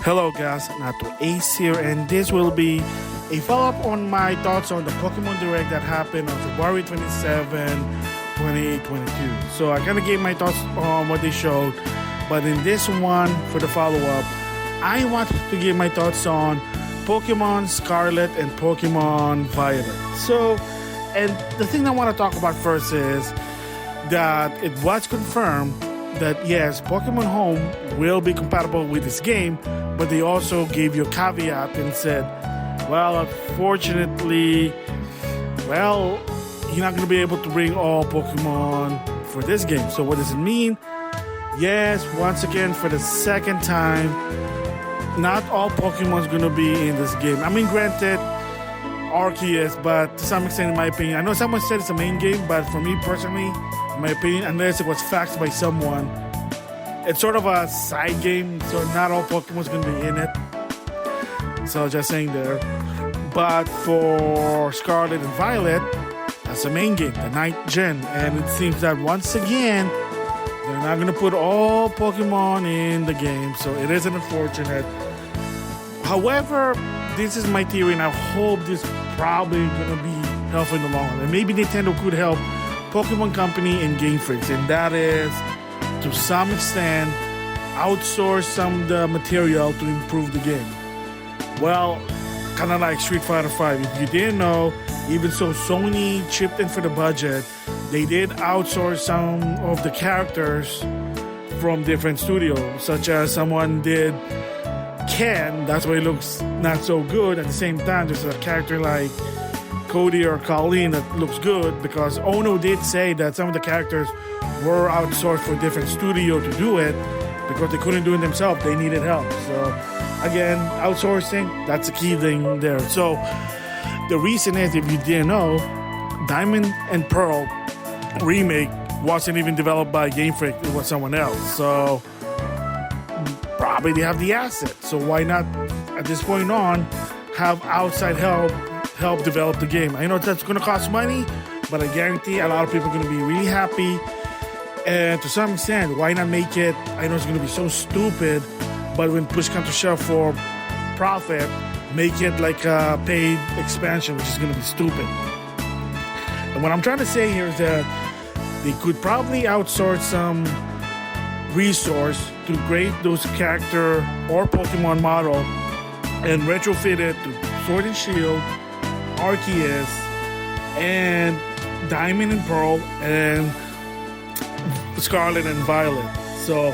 Hello guys, NautoAce here, and this will be a follow-up on my thoughts on the Pokemon Direct that happened on February 27, 2022. So I kind of gave my thoughts on what they showed, but in this one, for the follow-up, I want to give my thoughts on Pokemon Scarlet and Pokemon Violet. So, and the thing I want to talk about first is that it was confirmed that yes, Pokemon Home will be compatible with this game, but they also gave you a caveat and said, well, unfortunately, well, you're not going to be able to bring all Pokemon for this game. So what does it mean? Yes, once again, for the second time, not all Pokemon is going to be in this game. I mean, granted, Arceus, but to some extent, in my opinion, I know someone said it's a main game, but for me personally, in my opinion, unless it was faxed by someone, it's sort of a side game, so not all Pokemon's going to be in it. So just saying there. But for Scarlet and Violet, that's the main game, the 9th gen. And it seems that once again, they're not going to put all Pokemon in the game, so it is unfortunate. However, this is my theory, and I hope this is probably going to be helpful in the long run. And maybe Nintendo could help Pokemon Company and Game Freaks, and that is, to some extent, outsource some of the material to improve the game. Well, kind of like Street Fighter V. If you didn't know, even so Sony chipped in for the budget, they did outsource some of the characters from different studios, such as someone did Ken, that's why it looks not so good. At the same time, there's a character like Cody or Colleen that looks good, because Ono did say that some of the characters were outsourced for a different studio to do it because they couldn't do it themselves. They needed help. So again, outsourcing, that's a key thing there. So the reason is, if you didn't know, Diamond and Pearl remake wasn't even developed by Game Freak, it was someone else. So probably they have the asset. So why not, at this point on, have outside help develop the game? I know that's going to cost money, but I guarantee a lot of people are going to be really happy. And to some extent, why not make it, I know it's going to be so stupid, but when push comes to shove for profit, make it like a paid expansion, which is going to be stupid. And what I'm trying to say here is that they could probably outsource some resource to create those character or Pokemon model and retrofit it to Sword and Shield, Arceus, and Diamond and Pearl, and Scarlet and Violet. So,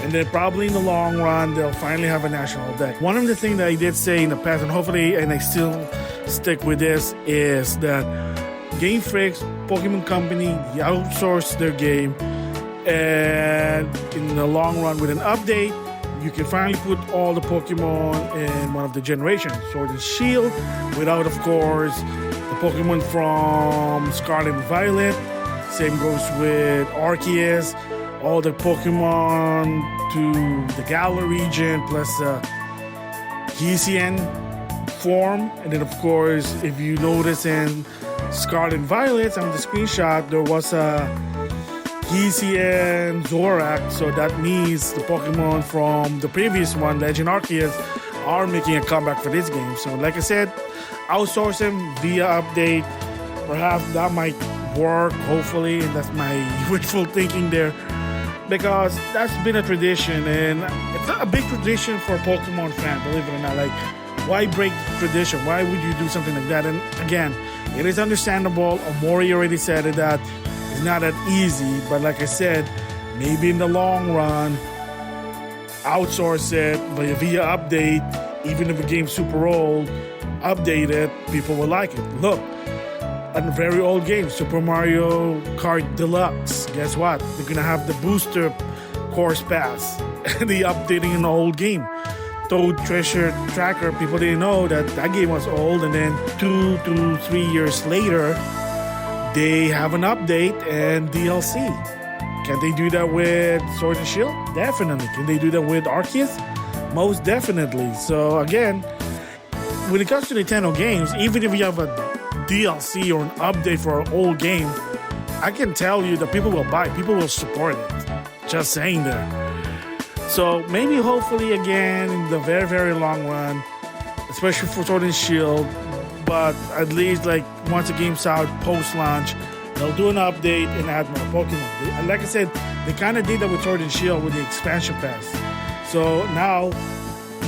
and then probably in the long run, they'll finally have a National Dex. One of the things that I did say in the past, and hopefully, and I still stick with this, is that Game Freaks, Pokemon Company, they outsource their game, and in the long run, with an update, you can finally put all the Pokemon in one of the generations, Sword and Shield, without, of course, the Pokemon from Scarlet and Violet. Same goes with Arceus, all the Pokemon to the Galar region, plus the Hisian form. And then, of course, if you notice in Scarlet and Violet, on the screenshot, there was a Hisian Zorak, so that means the Pokemon from the previous one, Legend Arceus, are making a comeback for this game. So like I said, outsource them via update. Perhaps that might work, hopefully, and that's my wishful thinking there, because that's been a tradition, and it's a big tradition for a Pokemon fan, believe it or not. Like, why break tradition? Why would you do something like that? And again, it is understandable. Omori already said it, that it's not that easy, but like I said, maybe in the long run, outsource it via update. Even if the game's super old, update it, people will like it. Look, a very old game, Super Mario Kart Deluxe. Guess what? They're gonna have the booster course pass, and the updating an old game. Toad Treasure Tracker, people didn't know that game was old, and then 2 to 3 years later, they have an update and DLC. Can they do that with Sword and Shield? Definitely. Can they do that with Arceus? Most definitely. So again, when it comes to Nintendo games, even if you have a DLC or an update for an old game, I can tell you that people will buy it. People will support it. Just saying there. So maybe, hopefully, again in the very, very long run, especially for Sword and Shield, but at least like once the game's out post-launch, they'll do an update and add more Pokemon. Like I said, they kind of did that with Sword and Shield with the expansion pass. So now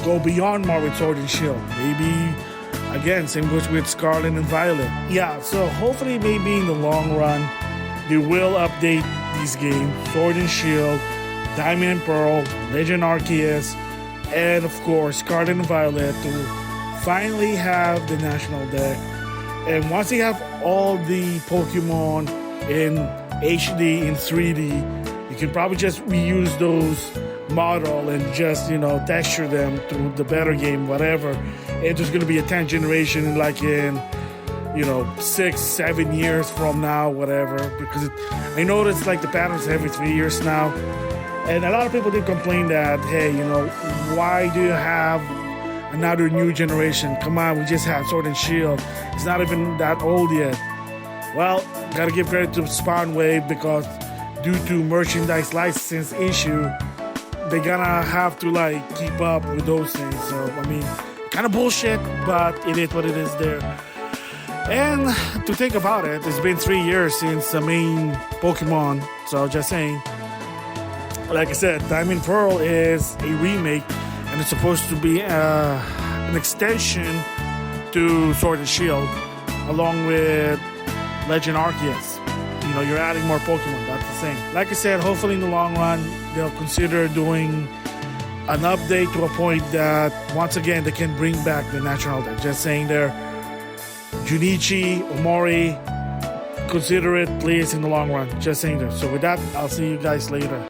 go beyond more with Sword and Shield. Maybe again, same goes with Scarlet and Violet. Yeah, so hopefully maybe in the long run they will update these games, Sword and Shield, Diamond and Pearl, Legend Arceus, and of course Scarlet and Violet to finally have the National Dex. And once they have all the Pokemon in HD, in 3D, you can probably just reuse those model and just, texture them to the better game, whatever. And there's going to be a 10th generation like in, 6-7 years from now, whatever. Because I noticed like the patterns every 3 years now. And a lot of people did complain that, hey, why do you have another new generation? Come on, we just had Sword and Shield. It's not even that old yet. Well, gotta give credit to Spawn Wave because due to merchandise license issue, they're gonna have to keep up with those things. So, kind of bullshit, but it is what it is there. And to think about it, it's been 3 years since the main Pokemon. So just saying, like I said, Diamond Pearl is a remake, and it's supposed to be an extension to Sword and Shield, along with Legend Arceus. You're adding more Pokemon, that's the same. Like I said, hopefully in the long run, they'll consider doing an update to a point that, once again, they can bring back the National Dex. Just saying there, Junichi, Omori, consider it, please, in the long run. Just saying there. So with that, I'll see you guys later.